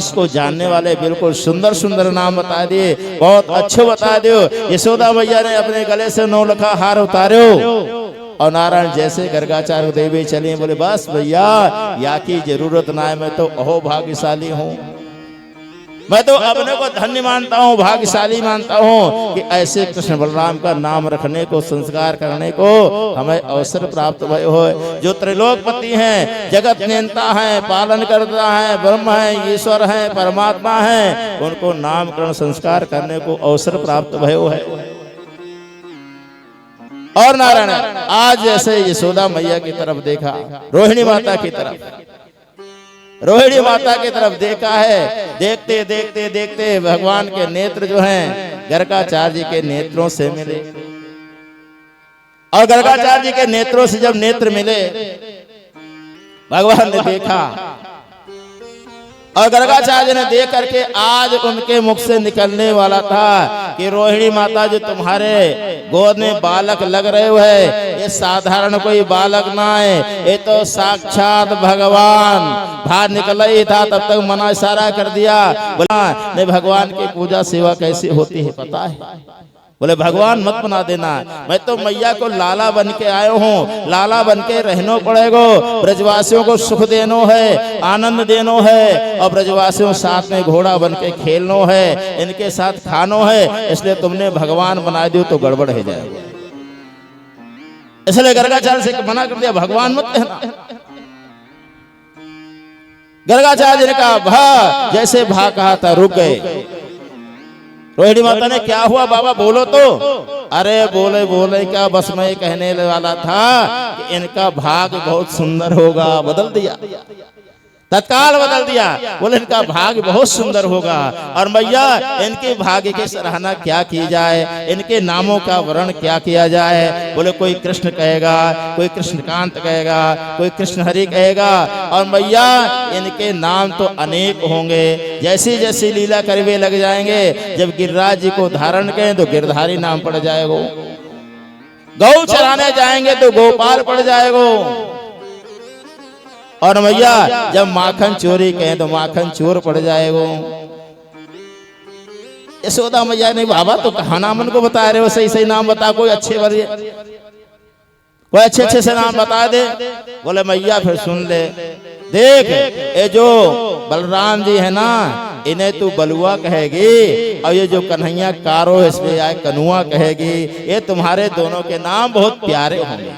इसको जानने वाले बिल्कुल सुंदर सुंदर नाम बता दिए, बहुत अच्छे बता दियो। यशोदा मैया ने अपने गले से 9 लखा हार उतारो और नारायण जैसे गर्गाचार्य देवी चली, बोले बस भैया या की जरूरत ना है, मैं तो अहो भाग्यशाली हूँ, मैं तो अपने को धन्य मानता हूँ, भाग्यशाली मानता हूँ कि ऐसे कृष्ण बलराम का नाम रखने को, संस्कार करने को हमें अवसर प्राप्त भय हो। जो त्रिलोकपति हैं, जगत नियंता है, पालन करता है, ब्रह्म है, ईश्वर है, परमात्मा है, उनको नामकरण संस्कार करने को अवसर प्राप्त भयो है। और नारायण आज जैसे यशोदा मैया की तरफ देखा, रोहिणी माता की तरफ, रोहिणी माता की तरफ देखा है, देखते देखते देखते भगवान के नेत्र जो हैं गर्गाचार्य जी के नेत्रों से मिले, और गर्गाचार्य जी के नेत्रों से जब नेत्र मिले, भगवान ने देखा, और गर्गाचार्य ने देख करके आज उनके मुख से निकलने वाला था कि रोहिणी माता जो तुम्हारे गोद में बालक लग रहे हो है, ये साधारण कोई बालक ना है, ये तो साक्षात भगवान। बाहर निकला ही था तब तक मना इशारा कर दिया, बोला ने भगवान की पूजा सेवा कैसे होती है पता है? बोले भगवान मत बना देना, मैं तो मैया को लाला बन के आयो हूँ, लाला बन के रहनो पड़ेगो, ब्रजवासियों को सुख देनो है, आनंद देनो है, और ब्रजवासियों साथ में घोड़ा बन के खेलनो है, इनके साथ खानो है, इसलिए तुमने भगवान बना दियो तो गड़बड़ हो जाएगा। इसलिए गर्गाचार्य से मना कर दिया, भगवान मत कहना। गर्गाचार्य ने कहा भा, जैसे भा कहा था रुक गए। रोहिणी माता ने क्या हुआ बाबा बोलो तो, अरे बोले बोले क्या, बस मैं कहने वाला था कि इनका भाग्य बहुत सुंदर होगा। बदल दिया, तत्काल बदल दिया, बोले इनका भाग्य बहुत सुंदर होगा। और मैया इनके भाग्य की सराहना क्या की जाए, इनके नामों का वर्ण क्या किया जाए? बोले कोई कृष्ण कहेगा, कोई कृष्णकांत कहेगा, कोई कृष्ण हरि कहेगा, और मैया इनके नाम तो अनेक होंगे। जैसी जैसी लीला करवे लग जाएंगे, जब गिरिराज जी को धारण करें तो गिरधारी नाम पड़ जाएगा, गौ चराने जाएंगे तो गोपाल पड़ जाएगा, और मैया जब माखन चोरी कहें तो माखन चोर पड़ जाएगा। यशोदा मैया ने बाबा तो कहा नाम उनको बता रहे हो, सही सही नाम बता, कोई अच्छे वाले, कोई अच्छे अच्छे से नाम बता दे। बोले मैया फिर सुन ले, देख ये जो बलराम जी है ना, इन्हें तू बलुआ कहेगी, और ये जो कन्हैया कारो इसमें आए कनुआ कहेगी, ये तुम्हारे दोनों के नाम बहुत प्यारे होंगे।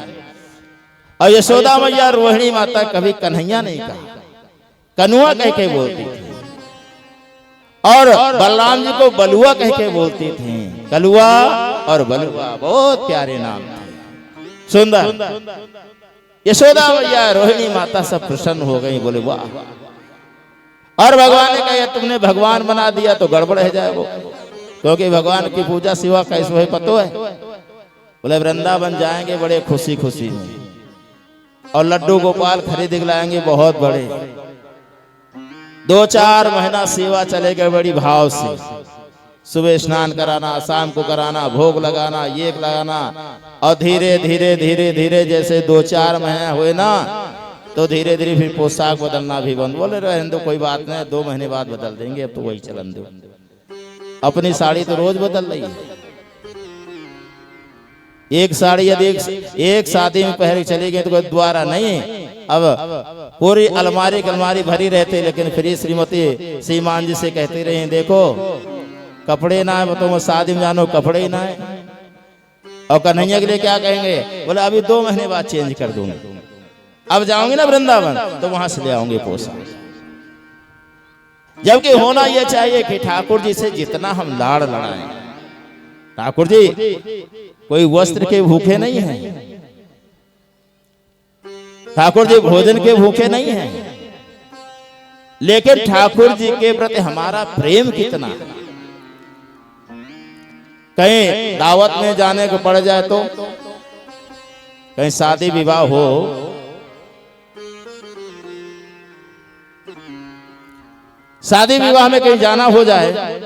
और यशोदा मैया रोहिणी माता कभी कन्हैया नहीं कहा, कनुआ कह के बोलती थी, और बलराम जी को बलुआ कह के बोलती थी। कलुआ और बलुआ बहुत प्यारे नाम थे, सुंदर। यशोदा मैया रोहिणी माता सब प्रसन्न हो गई, बोले वाह। और भगवान ने कहा तुमने भगवान बना दिया तो गड़बड़ हो जाएगा, क्योंकि भगवान की पूजा सेवा कैसे है पता है? बोले वृंदावन जाएंगे बड़े खुशी खुशी में, और लड्डू गोपाल खरीद लाएंगे बहुत बड़े, 2-4 महीना सेवा चलेगा बड़ी भाव से, सुबह स्नान कराना, शाम को कराना, भोग लगाना, ये लगाना, और धीरे धीरे धीरे धीरे जैसे 2-4 महीना हुए ना, तो धीरे धीरे फिर पोशाक बदलना भी बंद। बोले रहने दो कोई बात नहीं, 2 महीने बाद बदल देंगे, अब तो वही चलन दो। अपनी साड़ी तो रोज बदल रही है, एक साड़ी यदि एक शादी में पहन चली गई तो कोई द्वारा नहीं, अब पूरी अलमारी भरी रहती। लेकिन फिर श्रीमती श्रीमान जी से कहती रही, देखो कपड़े ना है, तो शादी में जानो कपड़े ही ना है। और कन्हैया के लिए क्या कहेंगे? बोले अभी 2 महीने बाद चेंज कर दूंगा, अब जाऊंगी ना वृंदावन तो वहां से ले आऊंगे पोशाक। जबकि होना यह चाहिए कि ठाकुर जी से जितना हम लाड़ लड़ाएं, ठाकुर जी कोई वस्त्र के भूखे नहीं हैं, ठाकुर जी भोजन के भूखे नहीं हैं, लेकिन ठाकुर जी के प्रति हमारा प्रेम कितना। कहीं दावत में जाने को पड़ जाए तो, कहीं शादी विवाह हो, शादी विवाह में कहीं जाना हो जाए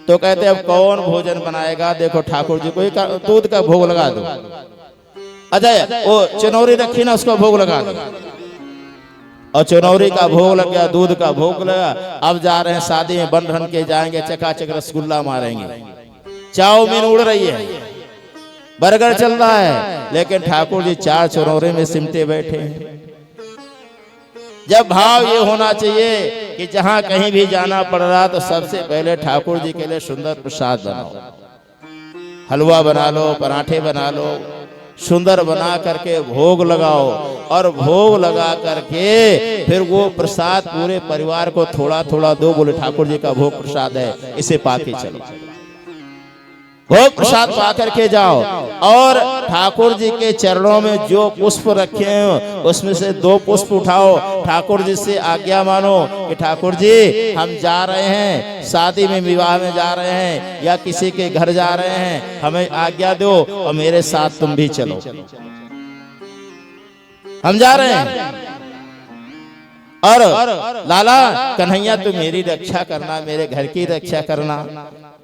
तो कहते अब कौन भोजन बनाएगा? देखो ठाकुर जी को दूध का भोग लगा दो, अजय वो चिनौरी रखी ना उसको भोग लगा दो। और चुनौरी का भोग लग गया, दूध का भोग लगा। अब जा रहे हैं शादी में, बन ठन के जाएंगे, चकाचक रसगुल्ला मारेंगे, चाउमीन उड़ रही है, बर्गर चल रहा है, लेकिन ठाकुर जी चार चुनौरे में सिमटे बैठे हैं। जब भाव ये होना चाहिए कि जहां कहीं भी जाना पड़ रहा तो सबसे पहले ठाकुर जी के लिए सुंदर प्रसाद बनाओ, हलवा बना लो, पराठे बना लो, सुंदर बना करके भोग लगाओ, और भोग लगा करके फिर वो प्रसाद पूरे परिवार को थोड़ा थोड़ा दो। बोले ठाकुर जी का भोग प्रसाद है, इसे पाके चलो। भोग प्रसाद पा करके जाओ, और ठाकुर जी के चरणों में जो पुष्प रखे हैं उसमें से 2 पुष्प उठाओ, ठाकुर जी से आज्ञा मानो कि ठाकुर जी हम जा रहे हैं, शादी में विवाह में जा रहे हैं या किसी के घर जा रहे हैं, हमें आज्ञा दो और मेरे साथ तुम भी चलो, हम जा रहे हैं। और लाला कन्हैया तू मेरी रक्षा करना, मेरे घर की रक्षा करना,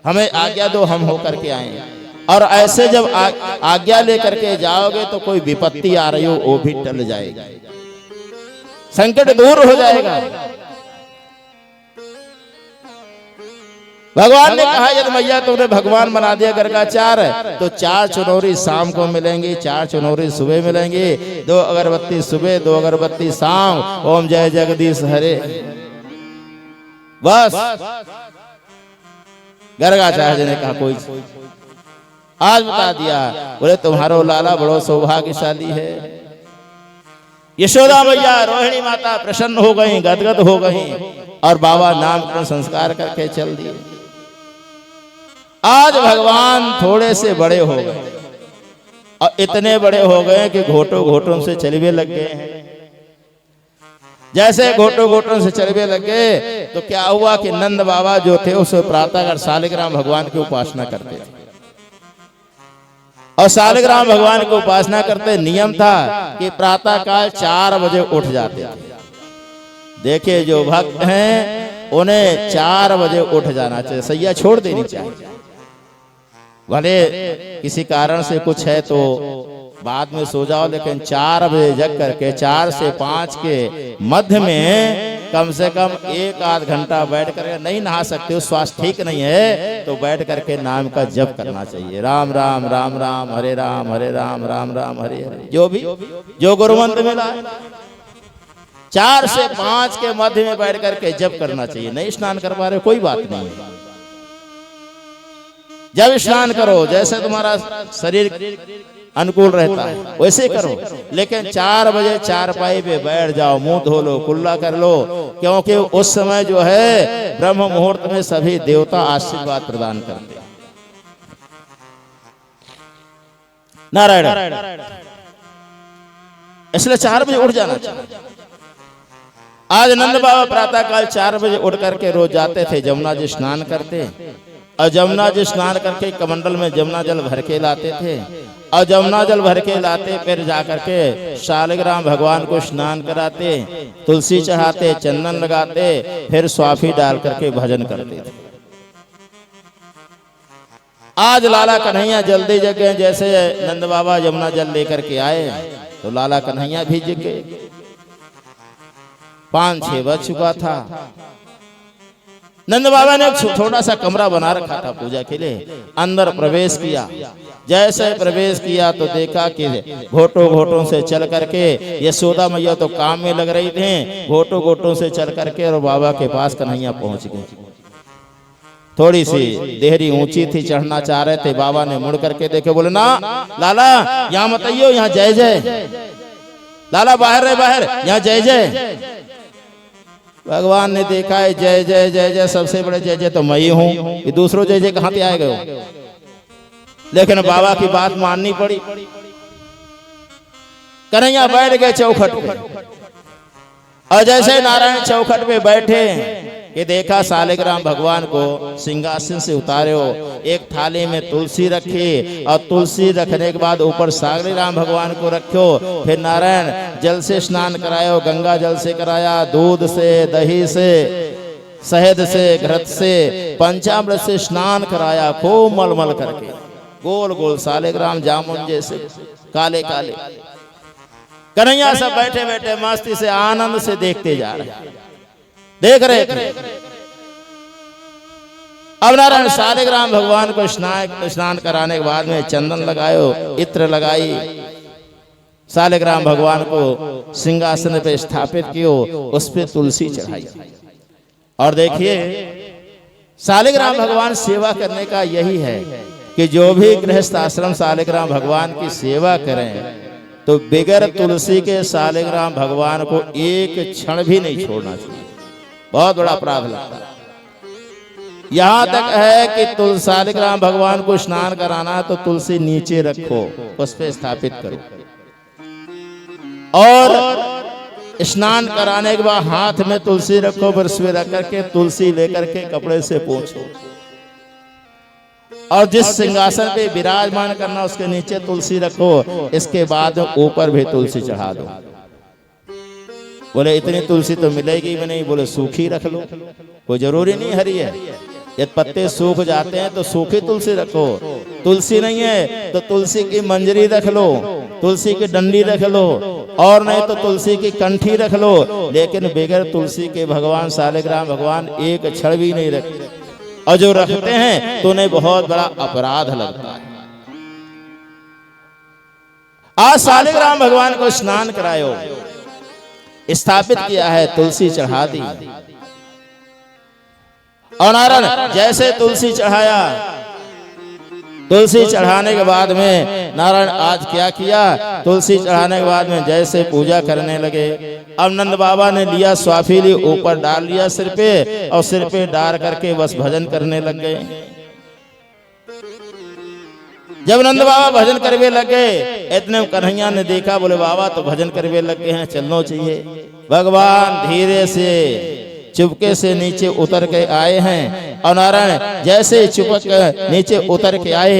हमें आज्ञा दो, हम होकर के आए। और ऐसे जब आज्ञा लेकर के जाओगे तो कोई विपत्ति आ रही हो वो भी टल जाएगी, संकट दूर हो जाएगा। भगवान ने कहा यदि मैया तुमने भगवान बना दिया घर का 4, तो 4 चुनौरी शाम को मिलेंगी, 4 चुनौरी सुबह मिलेंगी, 2 अगरबत्ती सुबह, 2 अगरबत्ती शाम, ओम जय जगदीश हरे। बस गर्गाचार्य ने कहा कोई आज बता दिया। बोले तुम्हारो लाला बड़ो सौभाग्यशाली है। यशोदा मैया रोहिणी माता प्रसन्न हो गई, गदगद हो गई, और बाबा नामकरण संस्कार करके चल दिए। आज भगवान थोड़े से बड़े हो गए, और इतने बड़े हो गए कि घोटों घोटों से चलवे लग गए हैं। जैसे घोटों घोटों से चलवे लग गए तो क्या हुआ कि नंद बाबा जो थे उस प्रातःकाल शालिग्राम भगवान की उपासना करते थे, और शालिग्राम भगवान की उपासना करते नियम था कि प्रातःकाल 4 बजे उठ जाते थे। देखिए जो भक्त हैं उन्हें 4 बजे उठ जाना चाहिए, सैया छोड़ देनी चाहिए। भले किसी कारण से कुछ है तो बाद में सो जाओ, लेकिन 4 बजे जग करके 4 से 5 के मध्य में कम से कम 1-8 घंटा बैठ करके, नहीं नहा सकते हो, स्वास्थ्य ठीक नहीं है, तो बैठ करके नाम का जप करना चाहिए। राम राम राम राम हरे राम हरे राम राम राम हरे हरे, जो भी जो गुरु मंत्र मिला है 4 से 5 के मध्य में बैठ करके जप करना चाहिए। नहीं स्नान कर पा रहे कोई बात नहीं है, जब स्नान करो जैसे तुम्हारा शरीर अनुकूल रहता है वैसे करो, लेकिन 4 बजे चारपाई पे बैठ जाओ, मुंह धो लो, कुल्ला कर लो, क्योंकि उस समय जो है ब्रह्म मुहूर्त में सभी देवता आशीर्वाद प्रदान करते हैं। नारायण, इसलिए 4 बजे उठ जाना चाहिए। आज नंद बाबा प्रातःकाल 4 बजे उठ करके रोज जाते थे, जमुना जी स्नान करते, और जमुना जी स्नान करके कमंडल में जमुना जल भर के लाते थे, और जमुना जल भर के लाते, फिर जाकर के शालिग्राम भगवान को स्नान कराते, तुलसी चढ़ाते, चंदन लगाते, फिर स्वाफी डाल करके भजन करते थे। आज लाला कन्हैया जल्दी जग गए, जैसे नंद बाबा जमुना जल लेकर के आए तो लाला कन्हैया भी जग गए। 5-6 बज चुका था। नंद बाबा ने एक छोटा सा कमरा बना रखा था पूजा के लिए, अंदर प्रवेश किया। जैसे प्रवेश किया तो देखा कि घोटों घोटों से चल करके यशोदा मैया तो काम में लग रही थी, घोटों घोटों से चल करके और बाबा के पास कन्हैया पहुंच गए। थोड़ी सी देहरी ऊंची थी, चढ़ना चाह रहे थे, बाबा ने मुड़ करके देखे, बोले ना लाला यहाँ मत आइयो, यहाँ जय जय, लाला बाहर रहे, बाहर, यहाँ जय जय। भगवान ने देखा है जय जय जय जय, सबसे बड़े जय जय तो मैं ही हूँ, ये दूसरों जय जय कहाँ पे आए गए। लेकिन बाबा की बात माननी पड़ी। कन्हैया बैठ गए चौखट पे, और जैसे नारायण चौखट पे बैठे कि देखा शालिग्राम भगवान को सिंहासन से उतारे हो, एक थाली में तुलसी रखी, और तुलसी रखने के बाद ऊपर शालिग्राम भगवान को रखो, फिर नारायण जल से स्नान करायो, गंगा जल से कराया, दूध से, दही से, शहद से, घृत से, पंचामृत से स्नान कराया, खूब मलमल करके, गोल गोल शालिग्राम जामुन जैसे काले काले। कन्हैया सब बैठे बैठे मस्ती से आनंद से देखते जा रहे, देख रहे थे। अब नारायण शालिग्राम भगवान को स्नान कराने के बाद में चंदन लगायो, इत्र लगाई, शालिग्राम भगवान को सिंहासन पे स्थापित कियो, उस पे तुलसी चढ़ाई। और देखिए शालिग्राम भगवान सेवा करने का यही है कि जो भी गृहस्थ आश्रम शालिग्राम भगवान की सेवा करें तो बिगर तुलसी के शालिग्राम भगवान को एक क्षण भी नहीं छोड़ना चाहिए। बहुत बड़ा अपराध लगता है। यहां तक है कि शालिग्राम भगवान को स्नान कराना है तो तुलसी नीचे रखो, उस पे स्थापित करो, और स्नान कराने के बाद हाथ में तुलसी रखो, फिर उसमें रख करके तुलसी लेकर के कपड़े से पोंछो, और जिस सिंहासन पे विराजमान करना उसके नीचे तुलसी रखो, इसके बाद ऊपर भी तुलसी चढ़ा दो। बोले इतनी तुलसी तो मिलेगी भी नहीं, बोले सूखी रख लो, कोई जरूरी नहीं हरी है। यदि पत्ते सूख जाते हैं तो सूखी तुलसी रखो, तुलसी नहीं है तो तुलसी की मंजरी रख लो, तुलसी की डंडी रख लो, और नहीं तो तुलसी की कंठी रख लो, लेकिन बगैर तुलसी के भगवान शालिग्राम भगवान एक क्षण भी नहीं रखते, और जो रखते हैं तो उन्हें बहुत बड़ा अपराध लगता है। आज शालिग्राम भगवान को स्नान करायो, स्थापित किया है, तुलसी चढ़ा दी, और नारायण जैसे तुलसी चढ़ाया, तुलसी चढ़ाने के बाद में नारायण आज क्या किया, तुलसी चढ़ाने के बाद में जैसे पूजा करने लगे। अब नंद बाबा ने लिया स्वाफीली, ऊपर डाल लिया सिर पे, और सिर पे डाल करके बस भजन करने लग गए। जब नंद बाबा भजन करने लगे, इतने कन्हैया ने देखा, बोले बाबा तो भजन करने लगे हैं, चलना चाहिए। भगवान धीरे से चुपके से नीचे उतर के आए हैं, और नारायण जैसे चुपक नीचे उतर के आए,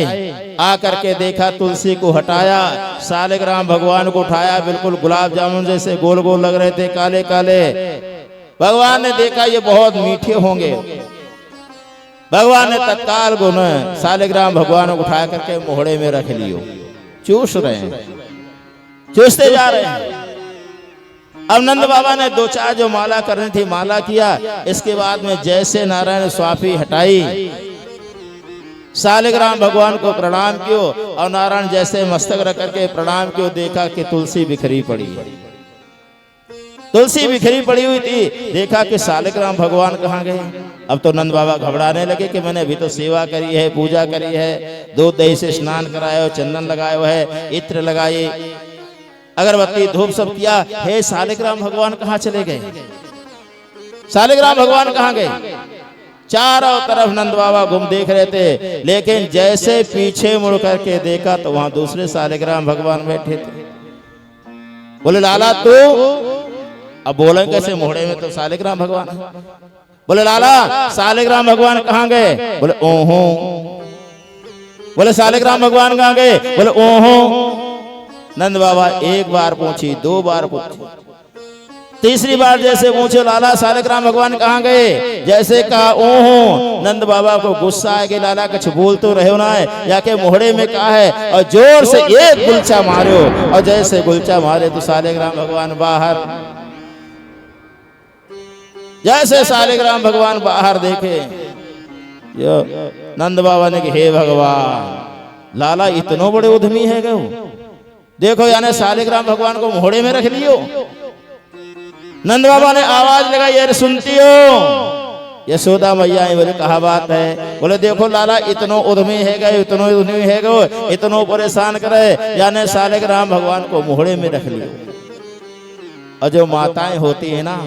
आकर के देखा तुलसी को हटाया, शालिग्राम भगवान को उठाया, बिल्कुल गुलाब जामुन जैसे गोल गोल लग रहे थे, काले काले। भगवान ने देखा ये बहुत मीठे होंगे, भगवान ने तत्काल गुण शालिग्राम भगवान को उठा करके मोहड़े में रख लियो, चूस रहे हैं, चूसते जा रहे हैं। अब नंद बाबा ने दो चार जो माला करनी थी माला किया, इसके बाद में जैसे नारायण स्वाफी हटाई, शालिग्राम भगवान को प्रणाम कियो, और नारायण जैसे मस्तक रख करके प्रणाम कियो, देखा कि तुलसी बिखरी पड़ी, तुलसी बिखरी पड़ी हुई थी। देखा कि शालिग्राम भगवान कहाँ गए। अब तो नंद बाबा घबराने लगे कि मैंने अभी तो सेवा करी है, पूजा करी है, दूध दही से स्नान कराया, चंदन लगाया है, इत्र लगाए, अगरबत्ती धूप सब किया, हे शालिग्राम भगवान कहाँ चले गए, शालिग्राम भगवान कहाँ गए। चारों तरफ नंद बाबा घूम देख रहे थे, लेकिन जैसे पीछे मुड़ करके देखा तो वहां दूसरे शालिग्राम भगवान बैठे थे। बोले लाला तू, अब बोले कैसे, मोहड़े में तो शालिग्राम भगवान। बोले लाला शालिग्राम भगवान कहाँ गए। बोले ओहो। बोले शालिग्राम भगवान कहाँ गए। बोले ओहो। नंद बाबा एक बार पूछी, दो बार पूछी, तीसरी बार जैसे पूछे लाला शालिग्राम भगवान कहाँ गए, जैसे कहा ओहो, नंद बाबा को गुस्सा आ गया, लाला कुछ बोल तो रहे हो ना है, जाके मोहड़े में कहा है, और जोर से एक गुलचा मारो, और जैसे गुलचा मारे तो शालिग्राम भगवान बाहर। जैसे शालिग्राम भगवान बाहर देखे, नंद बाबा ने कहा हे भगवान, लाला इतनो बड़े उद्यमी है गए, देखो यानी शालिग्राम भगवान को मोहड़े में रख लियो। नंद बाबा ने आवाज लगाई, अरे सुनती हो। यशोदा मैया बोले कहा बात है। बोले देखो लाला इतनो उद्यमी है गए, इतनो उद्यमी है गए, इतनो परेशान करे, यानी शालिग्राम भगवान को मोहड़े में रख लियो। और जो माताएं होती है ना,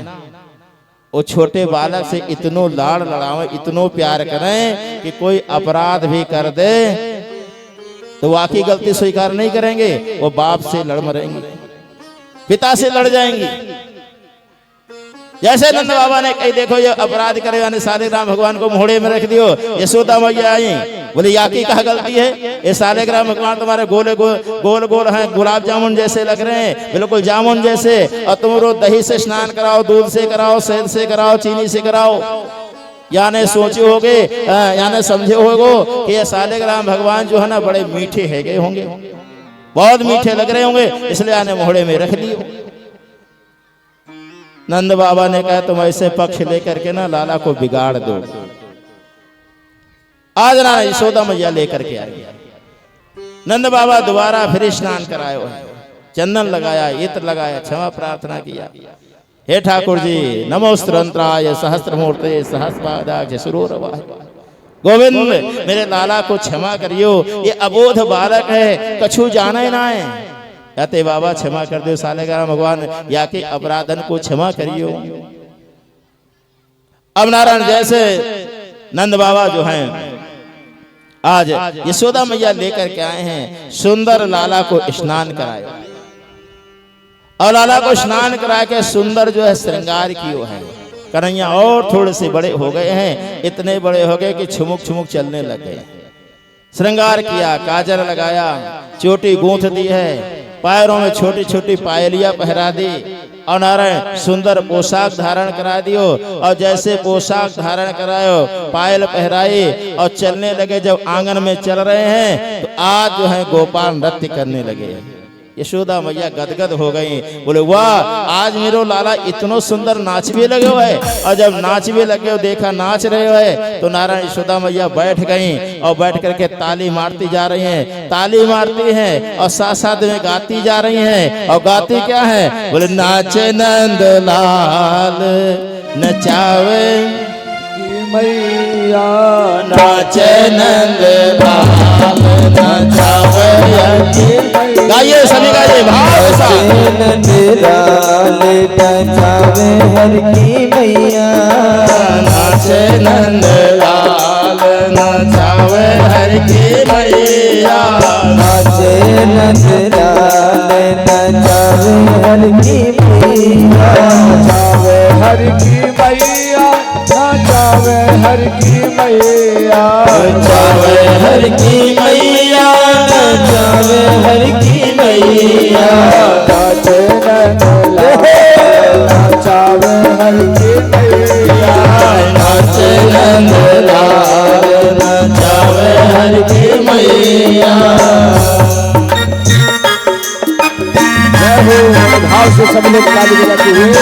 वो छोटे बालक से इतनो लाड़ लड़ावे, इतनो प्यार करें कि कोई अपराध भी कर दे तो वाकई गलती स्वीकार नहीं करेंगे, वो बाप से लड़ मरेंगे, पिता से लड़ जाएंगी। जैसे नंद बाबा ने कही देखो ये अपराध करे, यानी शालिग्राम भगवान को मोहड़े में रख दियो। यशोदा मैया आई, बोले याकी क्या गलती है, ये शालिग्राम भगवान तुम्हारे गोल गोल हैं, गुलाब जामुन जैसे लग रहे हैं, बिल्कुल जामुन जैसे, और तुम रोज दही से स्नान कराओ, दूध से कराओ, शहद से कराओ, चीनी से कराओ। यानी सोचे होगे, यानी समझे होगो कि ये शालिग्राम भगवान जो है ना बड़े मीठे है गए होंगे, बहुत मीठे लग रहे होंगे, इसलिए आने मोहड़े में रख लियो। नंद बाबा ने कहा तुम ऐसे पक्ष लेकर के ना लाला को बिगाड़ दो। आज ना यशोदा मैया लेकर के आई। नंद बाबा दोबारा फिर स्नान करायो है, चंदन लगाया, इत्र लगाया, क्षमा प्रार्थना किया। हे ठाकुर जी नमोस्तंत्राय सहस्त्रमूर्ते सहस्रपादाय सुरोरवाय। गोविंद मेरे लाला को क्षमा करियो, ये अबोध बालक है, कछु जाने ना है। याते बाबा क्षमा कर दो सालेग्राम भगवान, या के अपराधन को क्षमा करियो। अब नारायण जैसे नंद बाबा जो हैं आज यशोदा मैया लेकर के आए हैं, सुंदर लाला को स्नान कराया और लाला को स्नान करा के सुंदर जो है श्रृंगार कियो है। कन्हैया और थोड़े से बड़े हो गए हैं, इतने बड़े हो गए कि छुमुक छुमुक चलने लग गए। श्रृंगार किया, काजल लगाया, चोटी गूंथ दी है, पैरों में छोटी छोटी पायलियां पहरा दी और नारायण सुंदर पोशाक धारण करा दियो। और जैसे पोशाक धारण करायो, पायल पहराई और चलने लगे। जब आंगन में चल रहे हैं तो आज जो है गोपाल नृत्य करने लगे। यशोदा मैया गदगद हो गई, बोले वाह आज मेरो लाला इतनो सुंदर नाच भी लगे हुए। और जब नाच भी लगे हो, देखा नाच रहे हुए, तो नारायण यशोदा मैया बैठ गई और बैठ करके ताली मारती जा रही हैं, ताली मारती हैं और साथ साथ में गाती जा रही हैं। और गाती क्या है, बोले नाचे नंद लाल नचावे मैया, नाचे नंद लाल नचावे। गाइए सभी गाइए भाव सा। नंद लाल नचावे हर की मैया, नाचे नंद लाल नचावे हर की मैया, नाचे नंद लाल नचावे हर की मैया, नचावे हर की मैया, नचावे हर की मैया, नचावे हर की मैया, नचावे हर की मैया, नाचे नंद लाल नचावे हर की मैया, नाचे नंद लाल नचावे हर की मैया। भाव से सब लोग ताली बजाते हुए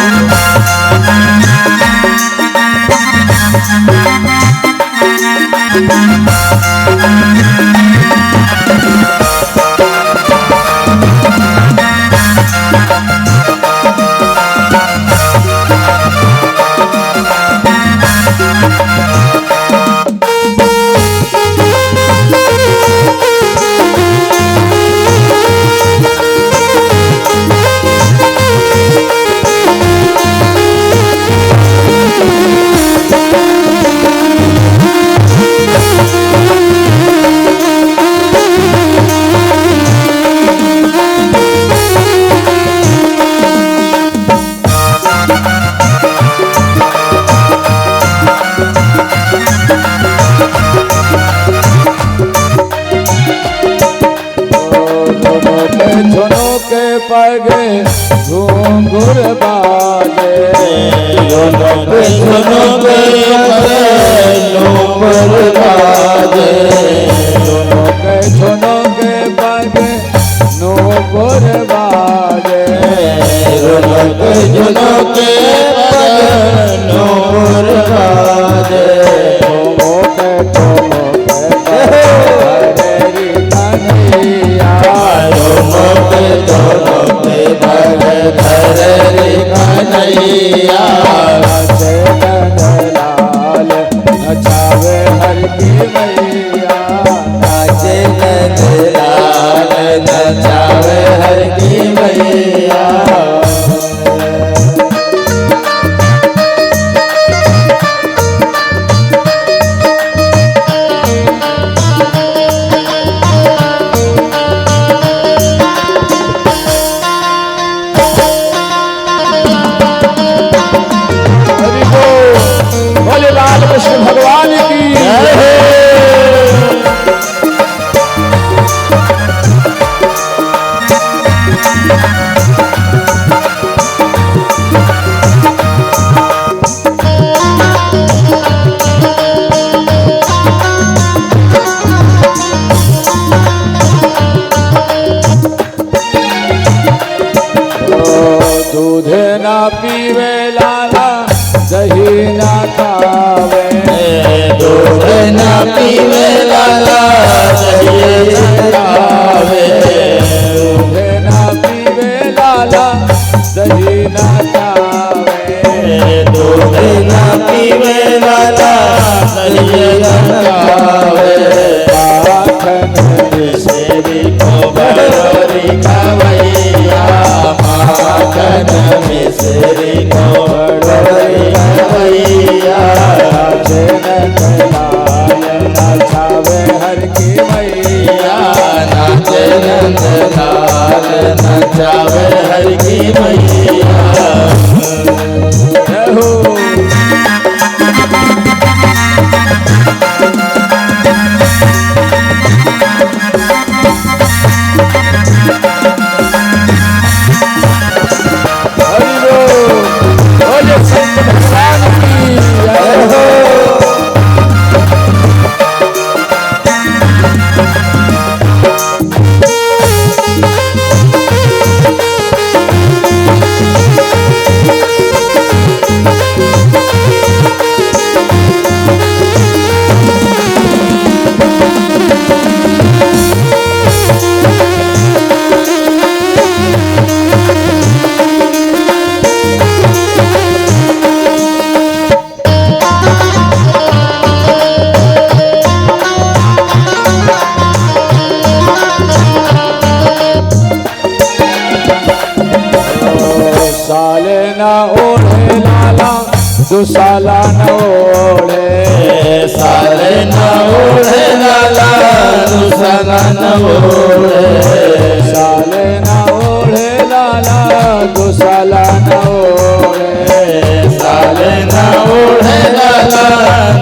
घुंघुर बाजे, दोनों के घुंघुर बाजे, दोनों के बाजे घुंघुर बाजे, दोनों के घुंघुर बाजे, धररी कन्हैया, नाचे नंद लाल नचावे हर की मैया, नाचे नंद लाल नचावे हर की मैया। भगवान की जय हो। पीवे लाला दही नचावे, दूधे ना पीवे लाला दही ना चावे, दूध न पीवे लाला दही नचावे, माखन मिश्री को बड़ोरी खवैया, माखन मिश्री को बड़ोरी खवैया, नचावे हर की मैया, नाचे नंदलाल नचावे हर की मैया। साले न ओढ़े लाला दुसाला न ओढ़े, साले न ओढ़े लाला दुसाला न ओढ़े, साले न ओढ़े लाला दुसाला न ओढ़े, साले न ओढ़े लाला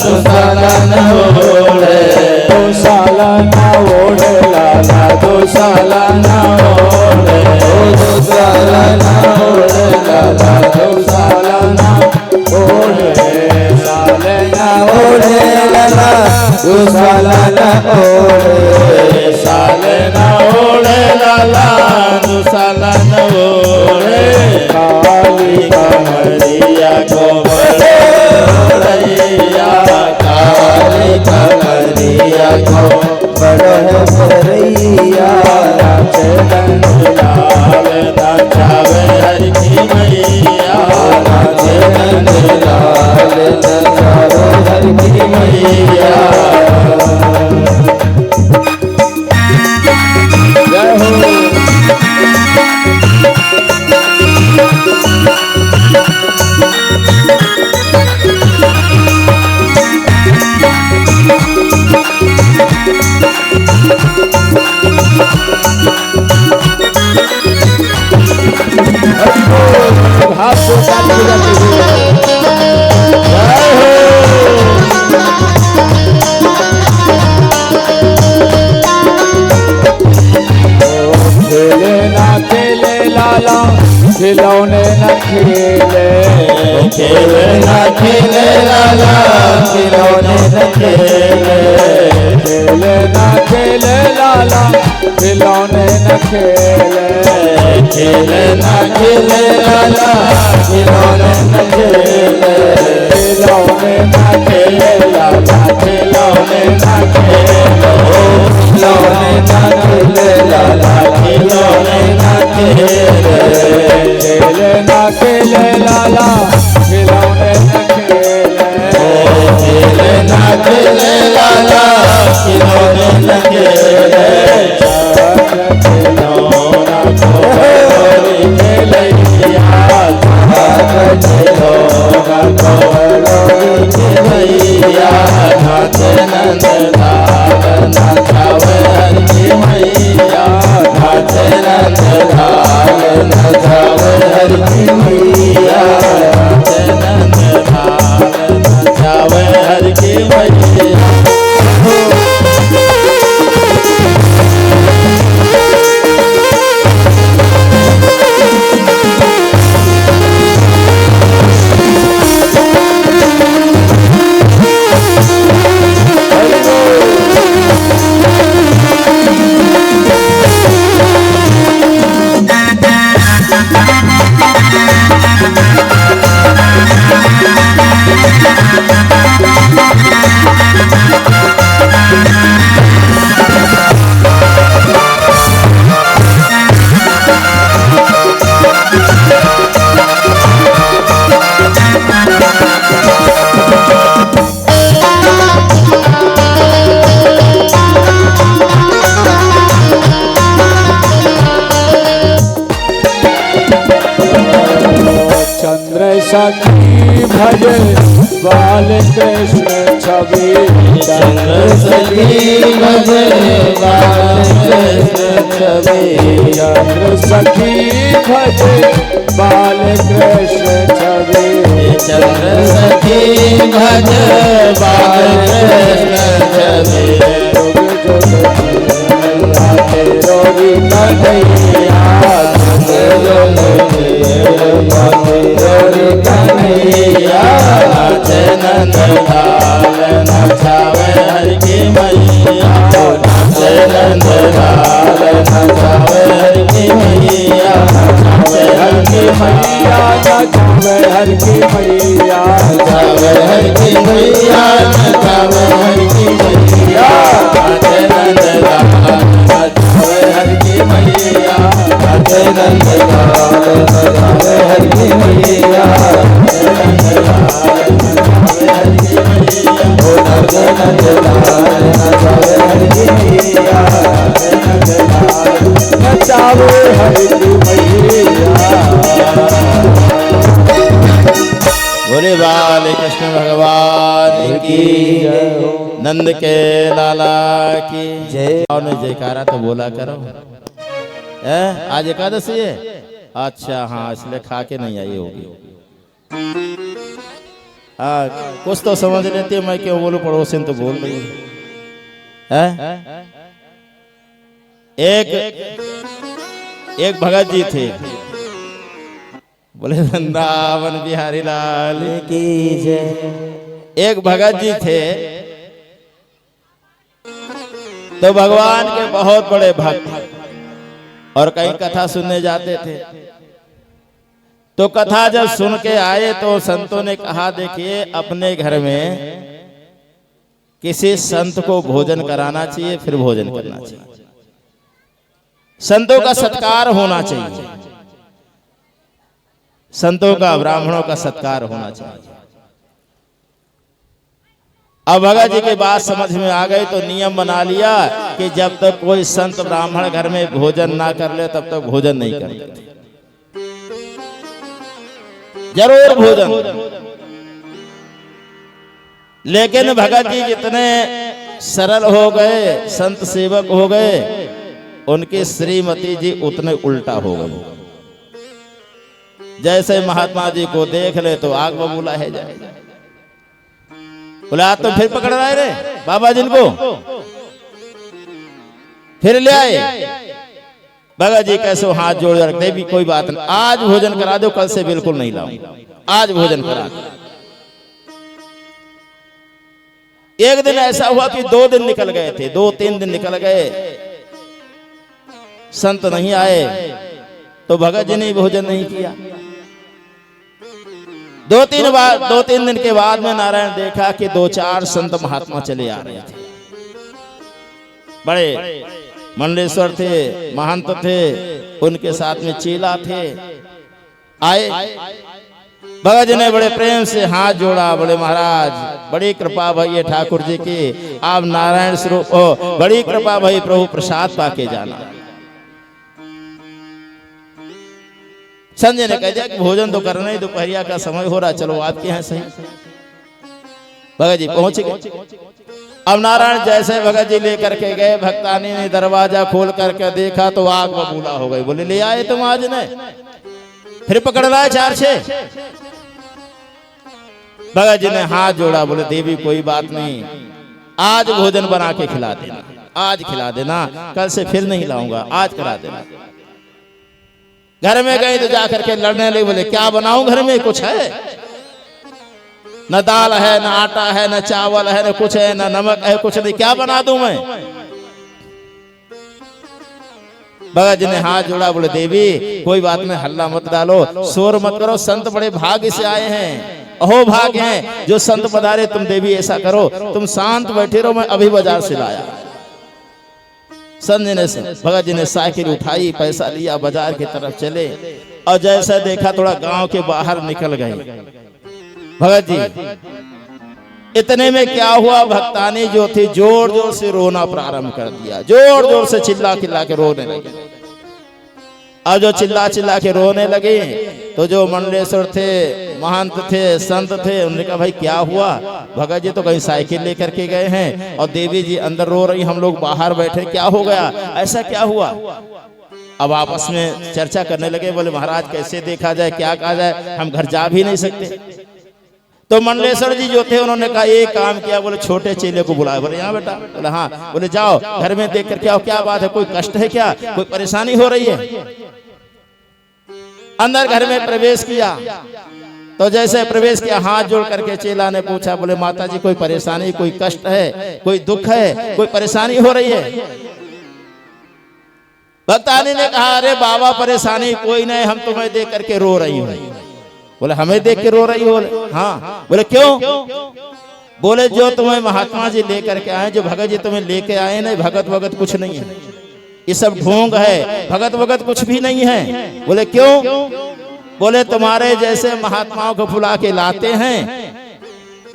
दुसाला न ओढ़े, दुसाला न ओढ़े लाला दुसाला न ओढ़े, दुसाला न ओढ़े लाला दुसाला न ओढ़े, साले न ओढ़े लाला दुसाला न ओढ़े, साले न ओढ़े लाला दुसाला न ओढ़े, काली कमरिया को बड़ोरैया, काली कमरिया को बड़ोरैया, नाचे नंदलाल नचावे हर की मैया, नाचे नंदलाल नचावे हर की मैया। जय हो। हाथ को ताली बजाते हुए जय हो। खेले ना खेले लाला खिलौने न खेले, खेले ना खेले लाला खिलौने न खेले, खेले ना खेले लाला खिलौने न खेले, खेले ना खेले लाला खिलौने न खेले, खिलौने न खेले लाला खिलौने न खेले, खिलौने न खेले लाला खिलौने न खेले, खेले ना खेले लाला खिलौने न खेले, खेले ना खेले लाला खिलौने न खेले, खिलौना को बड़ोरी खेलैया, खिलौना को बड़ोरी खेलैया, नाचे नंदलाल नचावे हर की मैया, नाचे नंदलाल नचावे हर की मैया, नाचे नंदलाल नचावे हर की मैया। कृष्ण छवि चंद्र सखी भजे बाल कृष्ण छवि चंद्र सखी भजे बाल कृष्ण छवि चंद्र सखी भज बाल कृष्ण छवि रोगी कन्हैया रोगी कन्हैया नाच नंद लाल नचावे हर की मैया नाच नंद लाल नचावे हर की मैया नचावे हर की मैया नचावे हर की मैया नचावे हर की मैया नचावे हर की मैया नाच नंद लाल नचावे हर की मैया नाच नंद लाल नचावे हर की मैया नंद लाल नचावे हर की मैया ओ नंद लाल नचावे हर की मैया नंद लाल नचावे हर की मैया। बोले बाल कृष्ण भगवान की नंद के लाला की जय। ने जयकारा तो बोला करो। आज एकादशी है? अच्छा हाँ, इसलिए खा के नहीं आई होगी। हाँ, कुछ तो समझ लेती है, मैं क्यों बोलूं, पड़ोसन तो बोल रही है। एक भगत जी थे, बोले वृंदावन बिहारी लाल की जय। एक भगत जी थे तो भगवान के बहुत बड़े भक्त, और कहीं कथा सुनने जाते थे। तो कथा जब सुन के आए तो संतों ने कहा, देखिए अपने घर में किसी संत को भोजन कराना चाहिए, फिर भोजन करना चाहिए। संतों का सत्कार होना चाहिए, संतों का, ब्राह्मणों का सत्कार होना चाहिए। अब भगत जी की बात समझ में आ गई तो नियम बना लिया कि जब तक कोई संत ब्राह्मण घर में भोजन ना कर ले तब तक भोजन नहीं करते, जरूर भोजन। लेकिन भगत जी जितने सरल हो गए, संत सेवक हो गए, उनकी श्रीमती जी उतने उल्टा हो गए। जैसे महात्मा जी को देख ले तो आग बबूला है जाए। बोला तो फिर पकड़ रहा है रे बाबा जिनको, फिर ले आए। भगत जी कैसे हाथ जोड़ रखते भी, कोई बात नहीं, आज भोजन करा दो, कल से बिल्कुल नहीं लाऊंगा, आज भोजन करा दो। एक दिन ऐसा हुआ कि 2 दिन निकल गए थे, 2-3 दिन निकल गए, संत नहीं आए, तो भगत जी ने भोजन नहीं किया। 2-3 दिन के बाद में नारायण देखा कि 2-4 संत महात्मा चले आ रहे थे। बड़े मंडलेश्वर थे, महंत थे, उनके साथ में चेला थे। आए, भगत जी ने बड़े प्रेम से हाथ जोड़ा, बोले महाराज बड़ी कृपा भई ठाकुर जी की, आप नारायण स्वरूप हो, बड़ी कृपा भई प्रभु प्रसाद पाके जाना। संजय ने कह दिया कि भोजन तो करना ही, दोपहरिया का समय हो रहा, चलो आपके यहाँ सही। भगत जी पहुंच गए। अब नारायण जैसे भगत जी लेकर के गए, भक्तानी ने दरवाजा खोल करके देखा तो आग बबूला हो गई। बोले ले आए तुम आज ने, फिर पकड़ लाए 4-6। भगत जी ने हाथ जोड़ा, बोले देवी कोई बात नहीं, आज भोजन बना के खिला देना, आज खिला देना, कल से फिर नहीं लाऊंगा, आज करा देना। घर में गए तो जाकर के लड़ने लगे, बोले क्या बनाऊं, घर में कुछ है? न दाल है, न आटा है, न चावल है, न कुछ है, न नमक है, कुछ नहीं, क्या बना दूं मैं? भगत जी ने हाथ जोड़ा, बोले देवी कोई बात नहीं, हल्ला मत डालो, शोर मत करो, संत बड़े भाग्य से आए हैं, अहो भाग्य हैं जो संत पधारे। तुम देवी ऐसा करो, तुम शांत बैठे रहो, मैं अभी बाजार से लाया। संजय ने, भगत जी ने साइकिल उठाई, पैसा लिया, बाजार की तरफ चले, और जैसा देखा थोड़ा गांव के बाहर निकल गए भगत जी। इतने में क्या हुआ, भक्तानी जो थी जोर जोर से रोना प्रारंभ कर दिया, जोर जोर से चिल्ला चिल्ला के रोने लगे। और जो चिल्ला चिल्ला के रोने लगे तो जो मंडलेश्वर थे, महंत थे, संत थे, उन्होंने कहा भाई क्या हुआ? भगत जी तो कहीं साइकिल लेकर के गए हैं और देवी जी अंदर रो रही, हम लोग बाहर बैठे, क्या हो गया, ऐसा क्या हुआ? अब आपस में चर्चा करने लगे, बोले महाराज कैसे देखा जाए, क्या कहा जाए, हम घर जा भी नहीं सकते। तो मंडलेश्वर जी जो थे उन्होंने कहा एक काम किया, बोले छोटे चेले को बुलाया, बोले यहाँ बेटा, बोले हाँ, बोले जाओ घर में देख कर क्या क्या बात है, कोई कष्ट है क्या, कोई परेशानी हो रही है? अंदर घर में प्रवेश किया, तो जैसे प्रवेश किया हाथ जोड़ करके चेला ने पूछा, बोले माता जी कोई परेशानी, कोई कष्ट है, कोई दुख है, कोई परेशानी हो रही है? भक्तानी ने कहा अरे बाबा परेशानी कोई नहीं, हम तुम्हें देख करके रो रही हूँ। बोले हमें देख के रो रही हो? हाँ। बोले क्यों? बोले जो तुम्हें महात्मा जी लेकर के आए, जो भगत जी तुम्हें लेके आए ना, भगत वगत कुछ नहीं है, ये सब ढोंग है, भगत वगत कुछ भी नहीं है। बोले क्यों? बोले तुम्हारे जैसे महात्माओं को बुला के लाते हैं,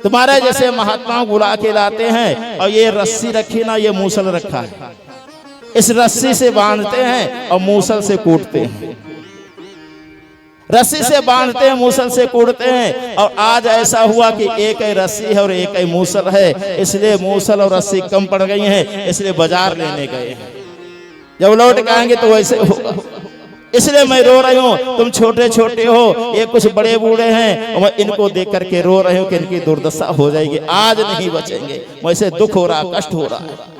तुम्हारे जैसे महात्माओं को बुला के लाते हैं, और ये रस्सी रखी ना, ये मूसल रखा है, इस रस्सी से बांधते हैं और मूसल से कूटते हैं, रस्सी से बांधते हैं, मूसल से कूटते हैं। और आज ऐसा हुआ कि एक ही रस्सी है और एक ही मूसल है, इसलिए मूसल और रस्सी कम पड़ गई हैं, इसलिए बाजार लेने गए हैं, जब लौट के आएंगे तो वैसे होगा, इसलिए मैं रो रही हूँ। तुम छोटे छोटे हो, ये कुछ बड़े बूढ़े हैं, और मैं इनको देख करके रो रही हूँ कि इनकी दुर्दशा हो जाएगी, आज नहीं बचेंगे, वैसे दुख हो रहा, कष्ट हो रहा है।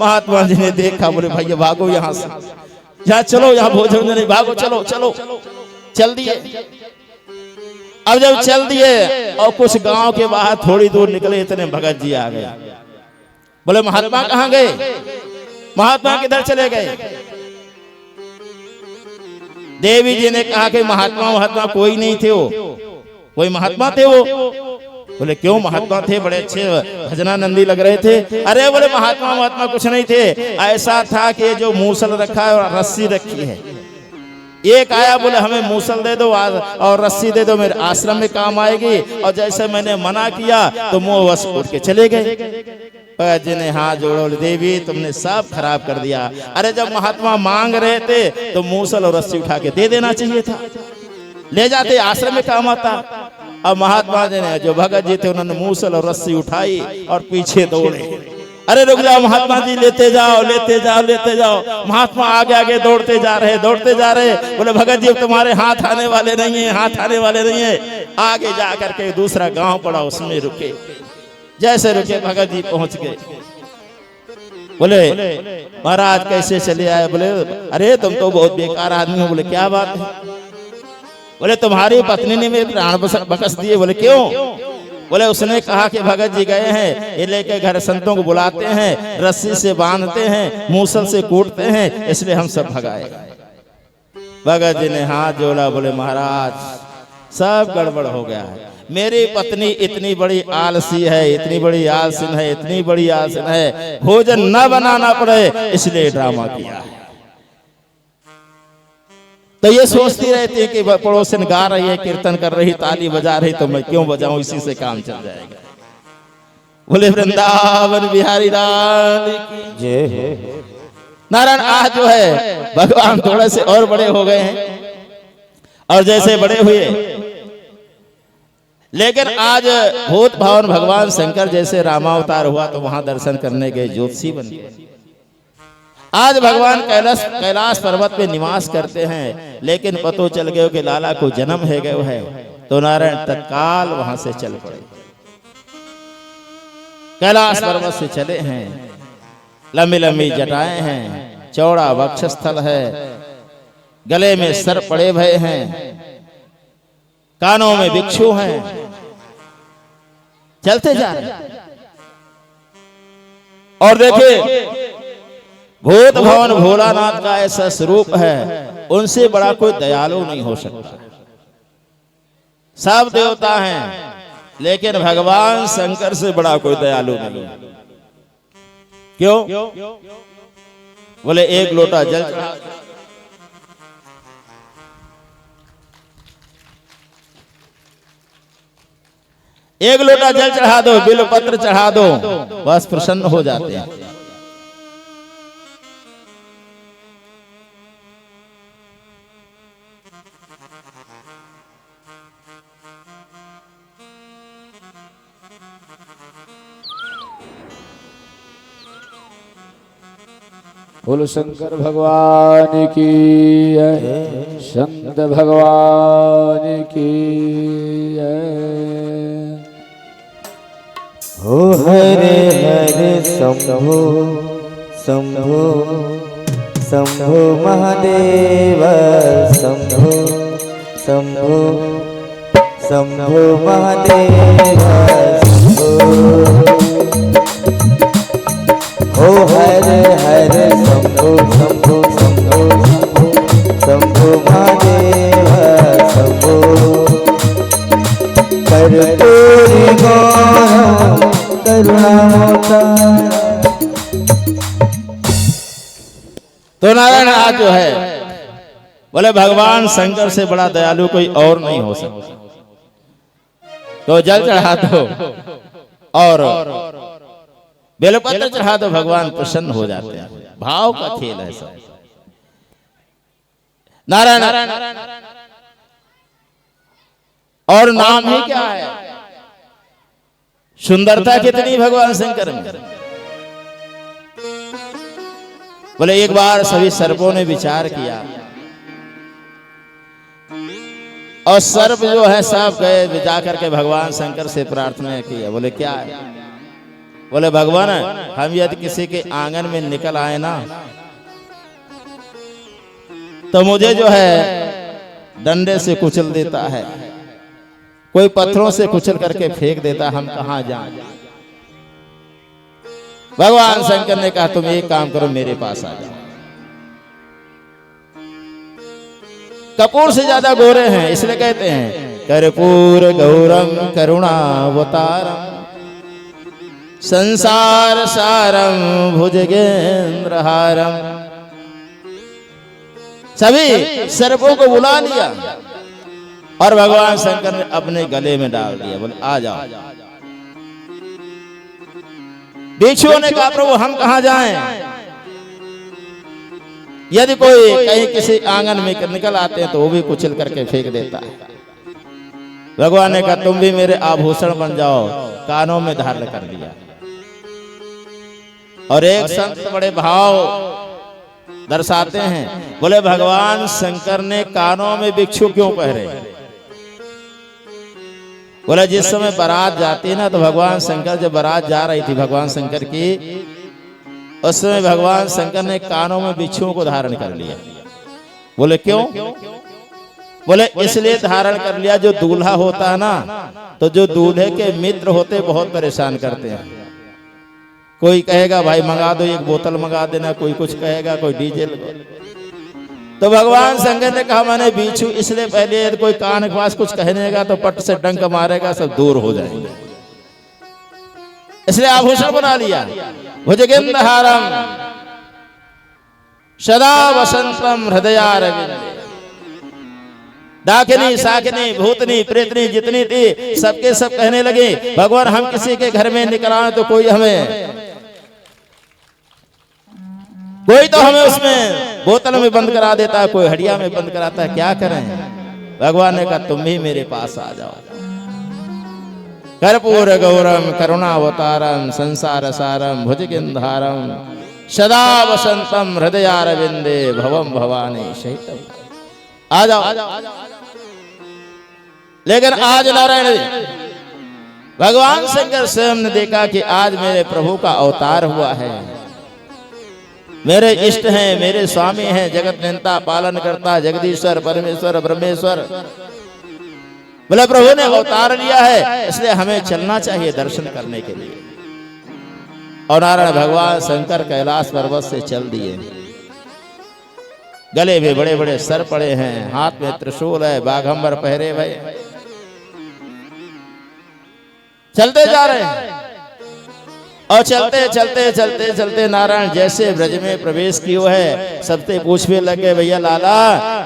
महात्मा जी ने देखा, बोले भैया भागो यहाँ से, यहाँ चलो, यहाँ भोजन नहीं, भागो, चलो चलो, चल दिए। अब जब चल दिए और कुछ गांव के बाहर थोड़ी दूर निकले, इतने भगत जी आ गए। बोले महात्मा कहाँ गए? महात्मा किधर चले गए? देवी जी ने कहा कि महात्मा कोई नहीं थे, वो कोई महात्मा थे वो? बोले क्यों महात्मा थे, बड़े अच्छे भजनानंदी लग रहे थे। अरे बोले महात्मा कुछ नहीं थे, ऐसा था कि जो मूसल रखा है और रस्सी रखी है, एक आया बोले हमें मूसल दे दो और रस्सी दे दो, मेरे आश्रम में काम आएगी, और जैसे मैंने मना किया तो मुंह वश उठ के चले गए। जी ने हाथ जोड़ो, देवी तुमने सब खराब कर दिया। अरे जब महात्मा मांग रहे थे तो मूसल और रस्सी उठा के दे देना चाहिए था, ले जाते आश्रम में काम आता। अब महात्मा जी ने, जो भगत जी थे, उन्होंने मूसल और रस्सी उठाई और पीछे दौड़े। अरे रुक जाओ महात्मा जी, लेते जाओ लेते जाओ लेते जाओ। महात्मा आगे आगे दौड़ते जा रहे, दौड़ते जा रहे। बोले भगत जी तुम्हारे हाथ आने वाले नहीं है, हाथ आने वाले नहीं है। आगे जा करके दूसरा गांव पड़ा, उसमें रुके। जैसे रुके भगत जी पहुंच गए। बोले महाराज कैसे चले आए? बोले अरे तुम तो बहुत बेकार आदमी हो। बोले क्या बात है? बोले तुम्हारी पत्नी ने मेरे प्राण बकस दिए। बोले क्यों? बोले उसने कहा कि भगत जी गए हैं, ये लेके घर संतों को बुलाते हैं, रस्सी से बांधते हैं, मूसल से कूटते हैं, इसलिए हम सब भगाए। भगत जी ने हाथ जोड़ा, बोले महाराज सब गड़बड़ हो गया है। मेरी पत्नी इतनी बड़ी आलसी है, इतनी बड़ी आलसिन है, इतनी बड़ी आलसिन है, भोजन न बनाना पड़े इसलिए ड्रामा किया है। तो ये सोचती रहती है कि पड़ोसन गा रही है, कीर्तन कर रही, ताली बजा रही, तो मैं क्यों बजाऊं, इसी से काम चल जाएगा। बोले वृंदावन बिहारी लाल की जय। नारायण आज जो है भगवान थोड़े से और बड़े हो गए हैं, और जैसे बड़े हुए, लेकिन आज भूत भावन भगवान शंकर जैसे रामावतार हुआ तो वहां दर्शन करने गए, ज्योतिषी बन गए। आज भगवान कैलाश पर्वत पे निवास करते हैं, लेकिन पतो चल गयो कि लाला को जन्म है गयो है, तो नारायण तत्काल वहां से चल पड़े। कैलाश पर्वत से चले हैं, लंबी लंबी जटाएं हैं, चौड़ा वक्षस्थल है, गले में सर पड़े भये हैं, कानों में भिक्षु हैं, चलते जा रहे। और देखिए भूत भवन भोलानाथ का ऐसा स्वरूप है, उनसे बड़ा कोई दयालु नहीं हो सकता। सब देवता हैं, लेकिन भगवान शंकर से बड़ा कोई दयालु नहीं। क्यों? बोले एक लोटा जल चढ़ा, एक लोटा जल चढ़ा दो, बिल्व पत्र चढ़ा दो, बस प्रसन्न हो जाते हैं। बोलो शंकर भगवान की जय, संत भगवान की जय। हो हरे हरे शंभो शंभो शंभो महादेव शंभो शंभो शंभो महादेव शंभो। हो हरे हरे शंभो शंभो शंभो शंभो शंभो महादेव शंभो। कर्पूरी गौरम करुणावतारम। तो नारायण आज जो है बोले भगवान शंकर से बड़ा दयालु कोई और नहीं हो सकता। तो जल चढ़ा दो और बेलपत्र चढ़ा दो, भगवान प्रसन्न हो जाते हैं। भाव का खेल है सब। नारायण और नाम ही क्या है, सुंदरता कितनी भगवान शंकर में। बोले एक बार सभी सर्पों ने विचार किया और सर्प जो है सब गए जाकर के भगवान शंकर से प्रार्थना किया। बोले क्या है? बोले भगवान हम यदि किसी के आंगन में निकल आए ना तो मुझे जो है डंडे से कुचल देता है, कोई पत्थरों से कुचल करके फेंक देता, हम कहां जाएं। भगवान शंकर ने कहा तुम एक काम करो, मेरे पास आ जाओ। कपूर से ज्यादा गोरे हैं इसलिए कहते हैं कर्पूर गौरम करुणावतारम संसार सारम भुजगेंद्रहारम। सभी सर्पों को बुला लिया और भगवान शंकर ने अपने गले में डाल दिया। बोले आ जाओ। भिक्षुओं ने कहा प्रभु हम कहां जाएं? यदि कोई कहीं किसी आंगन में निकल आते हैं तो वो भी कुचल करके फेंक देता है। भगवान ने कहा तुम भी मेरे आभूषण बन जाओ, कानों में धारण कर लिया। और एक संत बड़े भाव दर्शाते हैं, बोले भगवान शंकर ने कानों में भिक्षु क्यों पहरे? बोला जिस समय बारात जाती है ना तो भगवान शंकर जब बारात जा रही थी भगवान शंकर की, उस समय भगवान शंकर ने कानों में बिच्छुओं को धारण कर लिया। बोले क्यों? बोले इसलिए धारण कर लिया, जो दूल्हा होता है ना तो जो दूल्हे के मित्र होते बहुत परेशान करते हैं। कोई कहेगा भाई मंगा दो, एक बोतल मंगा देना, कोई कुछ कहेगा, कोई डीजे लगा। तो भगवान शंकर ने कहा मैंने बिच्छू इसलिए पहले कोई कान के पास कुछ कहनेगा तो पट से डंक मारेगा, सब दूर हो जाएंगे, इसलिए आभूषण बना लिया। भुजगेंद्रहारम सदा वसंतम हृदयारविंदे। डाकिनी साकिनी भूतनी प्रेतनी जितनी थी सबके सब कहने लगे भगवान हम किसी के घर में निकल आए तो कोई तो हमें उसमें बोतल में बंद करा देता है, कोई हड़िया में बंद कराता है, क्या करें? भगवान ने कहा तुम भी मेरे पास आ जाओ। कर्पूर गौरम करुणावतारम संसार सारम भुजगेंद्रहारम सदा वसंतम हृदयारविंदे भवम भवानी शहितम। आ जाओ। लेकिन आज नारायण भगवान शंकर स्वयं ने देखा कि आज मेरे प्रभु का अवतार हुआ है, मेरे इष्ट हैं, मेरे स्वामी हैं, जगत नियंता पालन करता जगदीश्वर परमेश्वर ब्रह्मेश्वर। बोले प्रभु ने अवतार लिया है इसलिए हमें चलना चाहिए दर्शन करने के लिए। और नारायण भगवान शंकर कैलाश पर्वत से चल दिए। गले में बड़े बड़े सर पड़े हैं, हाथ में त्रिशूल है, बाघंबर पहरे हुए चलते जा रहे हैं। और चलते चलते चलते चलते नारायण जैसे ब्रज में प्रवेश किया है सबसे पूछने लगे भैया लाला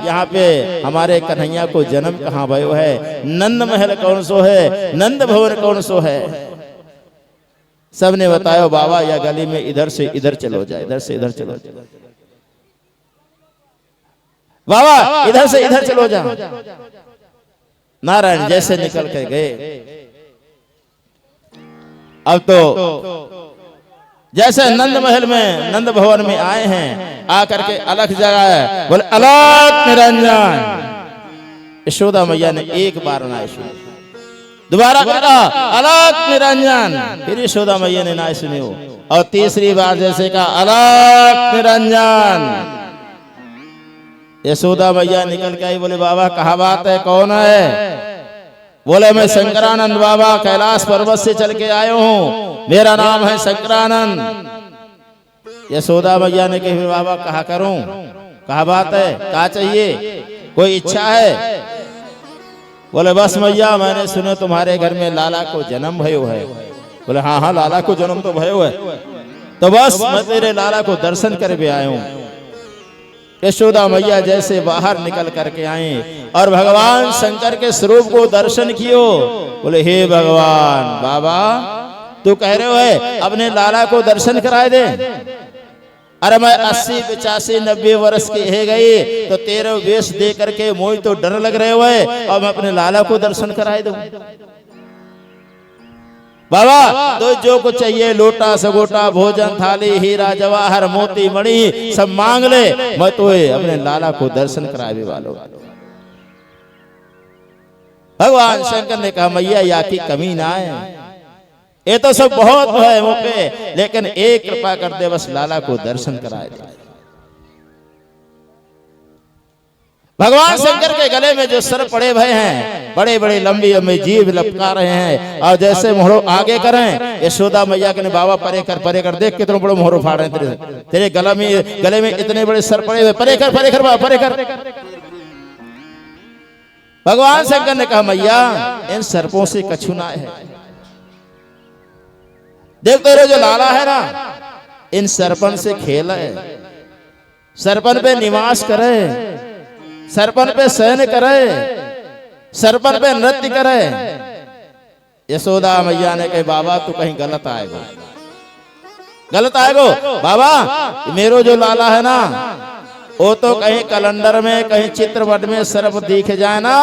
यहाँ पे हमारे कन्हैया को जन्म कहाँ भयो है? नंद महल कौन सो है? नंद भवन कौन सो है? सबने बताया बाबा या गली में इधर से इधर चलो जाए, इधर से इधर चलो जाए, बाबा इधर से इधर चलो जाओ। नारायण जैसे निकल के गए अब तो जैसे नंद महल में नंद भवन में आए हैं, आकर के अलख जगाया, बोले अलख निरंजन। यशोदा मैया ने एक बार नाय सुनी, दोबारा कहा अलख निरंजन, फिर यशोदा मैया ने नाय सुनी हो, और तीसरी बार जैसे कहा अलख निरंजन। यशोदा मैया निकल के आई, बोले बाबा कहा बात है, कौन है? बोले मैं शंकरानंद बाबा कैलाश पर्वत से चल के आयो हूँ, मेरा नाम है शंकरानंद। यशोदा मैया ने कही बाबा कहा करूं, कहा बात है, कहा चाहिए, कोई इच्छा है? बोले बस मैया मैंने सुना तुम्हारे घर में लाला को जन्म भयो है। बोले हाँ हाँ लाला को जन्म तो भयो है, तो बस मैं तेरे लाला को दर्शन कर भी आया हूं। यशोदा मैया जैसे बाहर निकल करके आए और भगवान शंकर के स्वरूप को दर्शन कियो। बोले हे भगवान, बाबा तू कह रहे हो है अपने लाला को दर्शन कराए दे? अरे मैं 80, 85, 90 वर्ष के है गई, तो तेरे वेश दे करके मोई तो डर लग रहे हुए, और मैं अपने लाला को दर्शन कराए दूं? बाबा तो जो कुछ चाहिए, लोटा सगोटा भोजन थाली हीरा जवाहर मोती मणि सब मांग ले, मैं तो अपने लाला को दर्शन करावे वालों। भगवान शंकर ने कहा मैया या की कमी ना है, ये तो सब बहुत है मुझ पे, लेकिन एक कृपा कर दे, बस लाला को दर्शन कराए दे। भगवान शंकर के गले में जो सर पड़े भय हैं, बड़े बड़े लंबी लंबी जीभ लपका रहे हैं, और जैसे मोहरो आगे करें, यशोदा मैया के ने बाबा परे कर देख कितने बड़े मोहरो फाड़ रहे हैं तेरे गले में इतने बड़े सर पड़े हुए, परे कर बाबा परे कर। भगवान शंकर ने कहा मैया इन सर्पों से कछु ना है, देख तेरे जो लाला है ना, इन सरपन से खेल है, सरपन पे निवास करे, सरपन पे शयन करे, सरपन पे नृत्य करे। यशोदा मैया ने कहा बाबा तू कहीं गलत आएगा, गलत आएगो बाबा, मेरो जो लाला है ना, वो तो कहीं कैलेंडर में कहीं चित्रपट में सर्प दिख जाए ना,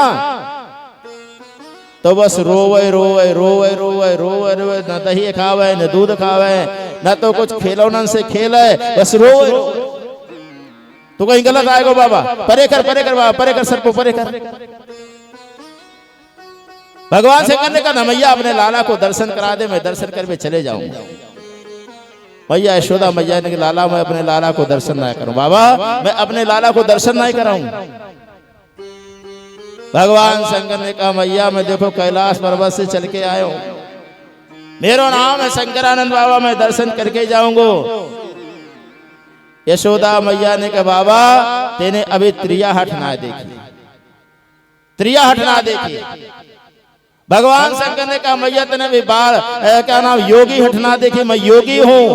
तो बस रोवे रोवे रोवे रोवे रोवे रोवे, न दही खावे न दूध खावे, न तो कुछ खिलौनन से खेले, बस रोवे। तू कहीं गलत आएगो बाबा, परे कर बाबा, परे कर सर को परे कर। भगवान से कहने का मैया अपने लाला को दर्शन करा दे, मैं दर्शन करके चले जाऊंगा। मैया यशोदा मैया ने लाला मैं अपने लाला को दर्शन ना करूं, बाबा मैं अपने लाला को दर्शन नहीं कराऊं। भगवान शंकर ने कहा मैया मैं देखो कैलाश पर्वत से चल के आया हूं, मेरा नाम है शंकरानंद बाबा, मैं दर्शन करके जाऊंगा। यशोदा मैया ने कहा बाबा तेने अभी त्रिया हट ना देखी, त्रिया हट ना देखी। भगवान शंकर ने कहा मैया तेने भी बाल क्या नाम योगी हट ना देखी, मैं योगी हूं,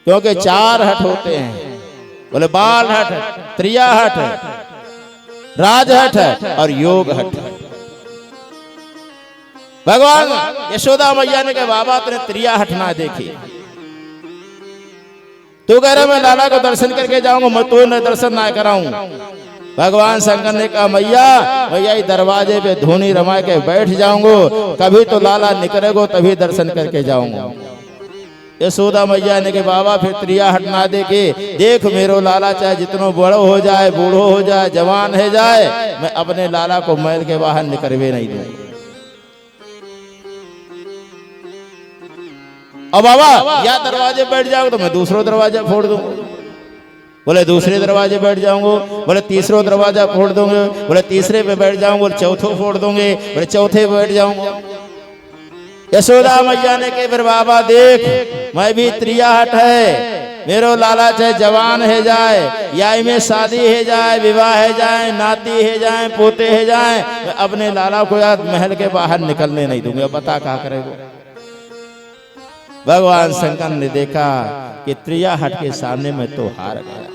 क्योंकि 4 हट होते हैं, बोले बाल हट, त्रिया हट, राज हट और योग हट। भगवान यशोदा मैया ने कहा बाबा तेने त्रिया हट ना देखी, तू कह रहे मैं लाला को दर्शन करके जाऊंगा, मैं तू न दर्शन ना कराऊं। भगवान शंकर ने कहा मैया मैया दरवाजे पे धूनी रमा के बैठ जाऊंगा, कभी तो लाला निकलेगो तभी दर्शन करके जाऊंगा। यशोदा मैया ने कहा बाबा फिर त्रिया हट ना देखे, देख मेरो लाला चाहे जितनो बड़ो हो जाए, बूढ़ो हो जाए, जवान है जाए, मैं अपने लाला को महल के बाहर निकलवे नहीं दूं। अब बाबा या दरवाजे बैठ जाओगे तो मैं दूसरो दरवाजा फोड़ दूंगा, बोले दूसरे दरवाजे बैठ जाऊंगा, बोले तीसरो दरवाजा फोड़ दूंगे, बोले तीसरे पे बैठ जाऊंगा, बोले चौथो फोड़ दूंगे, बोले चौथे पे बैठ जाऊंगा। यशोदा मैया ने कहा फिर बाबा देख मैं भी त्रिया हट है, मेरो लाला चाहे जवान है जाए, या में शादी है जाए, विवाह है जाए, नाती है जाए, पोते है जाए, मैं अपने लाला को याद महल के बाहर निकलने नहीं दूंगा, बता क्या करेगा। भगवान शंकर ने देखा कि त्रिया हट के सामने में तो हार गया,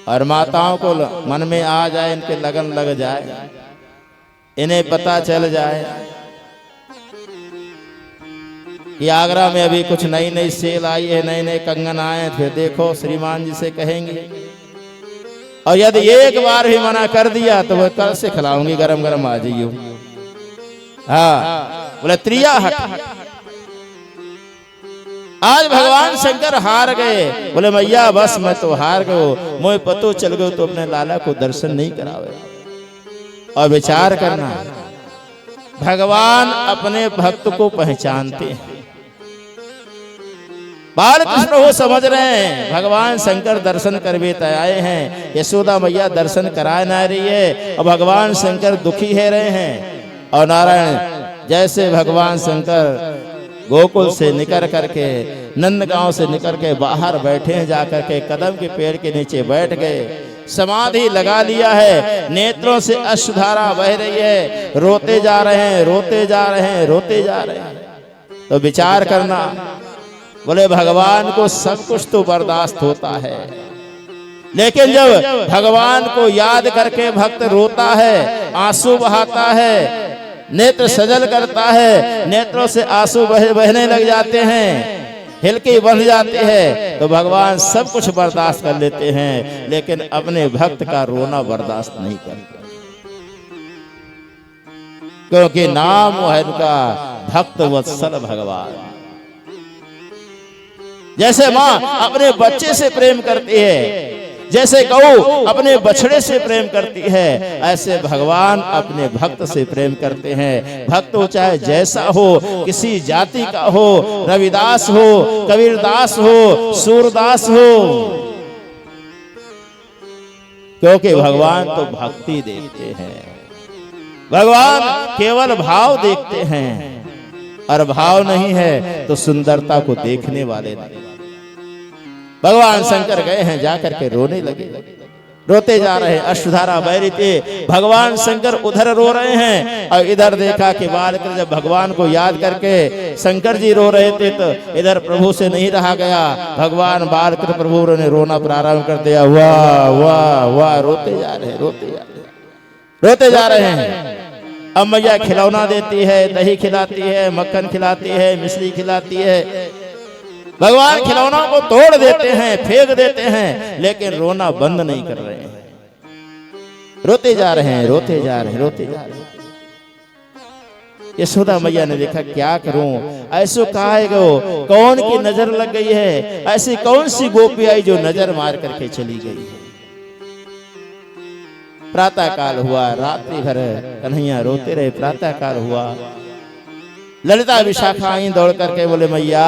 और माताओं को मन में आ जाए, इनके लगन लग जाए, इन्हें पता चल जाए कि आगरा में अभी कुछ नई नई सेल आई है, नए नए कंगन आए, फिर देखो श्रीमान जी से कहेंगे, और यदि एक बार भी मना कर दिया तो वह कल से खिलाऊंगी, गरम गरम आ जाइयो। हाँ बोले त्रिया हट। आज भगवान शंकर हार गए। बोले मैया बस मैं तो हार गयो, मोए पतो चल गयो तो अपने लाला को दर्शन नहीं करावे। और विचार करना, भगवान अपने भक्त को पहचानते हैं। बाल कृष्ण वो समझ रहे हैं भगवान शंकर दर्शन करवे आए हैं, यशोदा मैया दर्शन कराए ना रही है और भगवान शंकर दुखी है रहे हैं। और नारायण जैसे भगवान शंकर गोकुल से निकल करके नंदगांव से निकल के बाहर बैठे हैं, जाकर के कदम के पेड़ के नीचे बैठ गए, समाधि लगा लिया है, नेत्रों से अश्रुधारा बह रही है, रोते जा रहे हैं, रोते जा रहे हैं, रोते जा रहे हैं। तो विचार करना, बोले भगवान को सब कुछ तो बर्दाश्त होता है, लेकिन जब भगवान को याद करके भक्त रोता है, आंसू बहाता है, नेत्र सजल करता है, नेत्रों से आंसू बहने लग जाते हैं, हिलकी बन जाती है, तो भगवान सब कुछ बर्दाश्त कर लेते हैं, लेकिन अपने भक्त का रोना बर्दाश्त नहीं करते, क्योंकि नाम है उनका भक्त वत्सल भगवान। जैसे माँ अपने बच्चे से प्रेम करती है, जैसे गऊ अपने बछड़े से प्रेम करती है, ऐसे भगवान अपने भक्त से प्रेम करते हैं। भक्त हो चाहे जैसा हो, किसी जाति का हो, रविदास हो, कबीरदास हो, सूरदास हो, क्योंकि भगवान तो भक्ति देखते हैं, भगवान केवल भाव देखते हैं, और भाव नहीं है तो सुंदरता को देखने वाले नहीं। भगवान शंकर गए हैं, जाकर के रोने लगे, रोते जा रहे हैं, अश्रुधारा बह रही थी। भगवान शंकर उधर रो रहे हैं और इधर देखा कि बालकृष्ण जब भगवान को याद करके शंकर जी रो रहे थे, तो इधर प्रभु से नहीं रहा गया, भगवान बालकृष्ण प्रभु ने रोना प्रारंभ कर दिया। वाह वाह वाह, रोते जा रहे हैं, रोते जा रहे हैं, रोते जा रहे हैं। अब मैया खिलौना देती है, दही खिलाती है, मक्खन खिलाती है, मिश्री खिलाती है, भगवान खिलौनों को तोड़ देते हैं, फेंक देते हैं, लेकिन रोना बंद नहीं कर रहे हैं, रोते जा रहे हैं, रोते जा रहे हैं, रोते जा रहे हैं। यशोदा मैया ने देखा क्या करूं, ऐसो कहा है गो, कौन की नजर लग गई है, ऐसी कौन सी गोपी आई जो नजर मार करके चली गई है। प्रातः काल हुआ, रात्रि भर कन्हैया रोते रहे, प्रातः काल हुआ, ललिता विशाखा आई दौड़ करके बोले मैया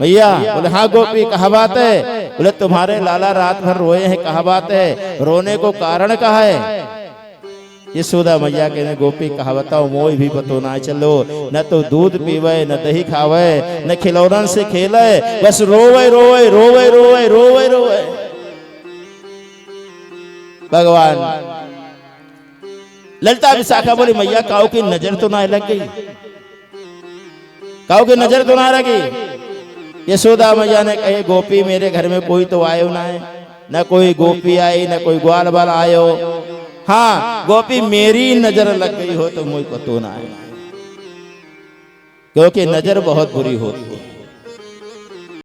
मैया। बोले हाँ गोपी, कहा बात है? बोले तुम्हारे लाला रात भर रोए हैं, कहा बात है, रोने को कारण कहा है? यशोदा मैया कहने गोपी कहा बताओ, मोई भी पतो ना चलो, न तो दूध पीवे, न दही खावे, न खिलौनन से खेले, बस रोवे रोवे रोवे रोवे रोवे रोवे। भगवान ललिता विशाखा बोली मैया काऊ की नजर तो ना लग गई, काऊ की नजर तो ना लगी। यशोदा मैया ने कहे गोपी मेरे घर में कोई तो आयो ना है, न कोई गोपी आई, न कोई ग्वाल बाल आयो, हाँ गोपी मेरी नजर लग गई हो तो मुझे पतो ना है, क्योंकि नजर बहुत बुरी होती है।